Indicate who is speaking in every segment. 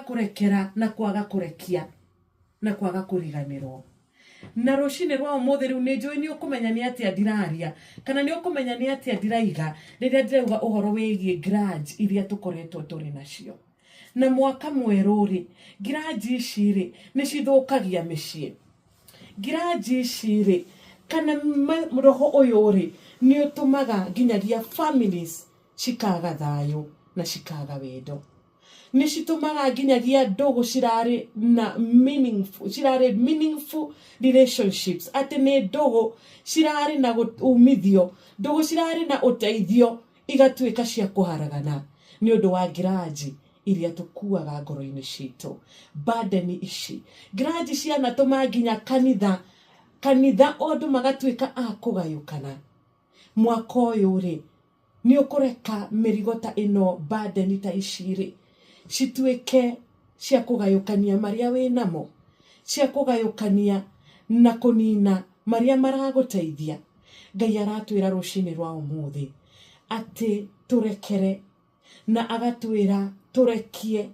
Speaker 1: kurekera na kwaga kurekia na kwaga kuriganirwo. Na rucini rwa umuthi riu ni njui ni ukumenya ni atia ndiraria kana ni ukumenya ni atia ndiraiga riria ndirauga uhoro wigie grudge iria tukoretwo turi nacio. Na mwaka mweru ri grudge ici ri ni cithukagia micii. Grudge ici ri kana roho uyu ri ni utumaga nginyagia families cikaga thayo na cikaga wendo. Ni citumaga nginyagia ndugu cirari na meaningful relationships, ati ni ndugu cirari na umithio, ndugu cirari na uteithio igatuika cia kuharagana ni undu wa grudge iria tukuaga ngoro-ini citu. Burden ici grudge ciana tuma nginya kanitha ondu magatuika a kugayukana. Mwaka uyu ri ni ukureka mirigo ta ino burden ta iciri cituike cia kugayukania maria winamo, cia kugayukania na kunina maria maraguteithia. Ngai aratwira rucini rwa umuthi ati turekere na agatwira turekie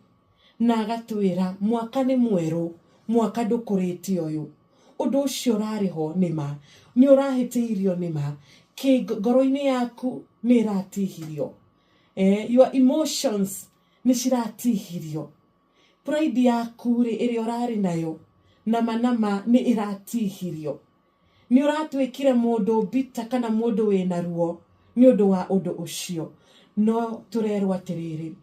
Speaker 1: na agatwira mwaka ni mweru, mwaka ndukuriti uyu. Undu ucio rariho nima ni urahitiirio nima ngoro-ini yaku ni iratihirio. Your emotions ni ciratihirio. Pride yaku ri iri urari nayo nama ni iratihirio. Ni uratwikire mundu bita kana mundu wina ruo ni undu wa undu ucio. No turerwa atiriri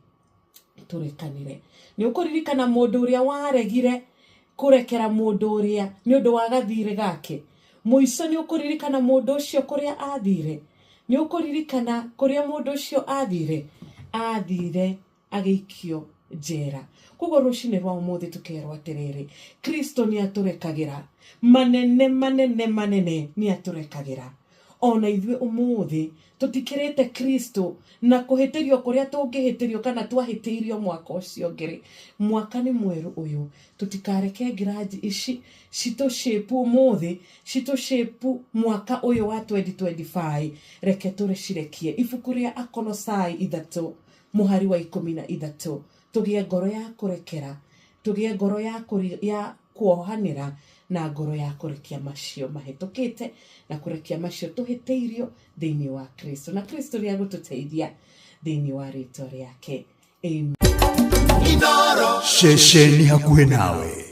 Speaker 1: turekanire. Ni ukuririkana mundu uria waregire kurekera mundu uria ni undu wa gathire gake. Muico ni ukuririkana mundu ucio kuria athire. Ni ukuririkana kuria mundu ucio athire ageikio njera. Koguo rucini rwa umuthi tukerwo atiriri Kristo ni aturekagira manene ni aturekagira. Ona ithue umuthi tutikirite Kristo na kuhitirio kuria tungihitirio kana twahitirio mwaka ucio ngiri. Mwaka ni mweru uyu tutikareke grudge ici shape umuthi shape mwaka uyu wa 2025. Reke turecirekie ibuku ria Akolosai 3 muhari wa 13 tugie ngoro ya kurekera, tugie ngoro ya kuohanira na ngoro ya kurekia macio mahetukite na kurekia macio tuhiteirio thiini wa Kristo, na Kristo ria gututeithia thiini wa ritwa riake. Amen. Shesheni hakuhe nawe.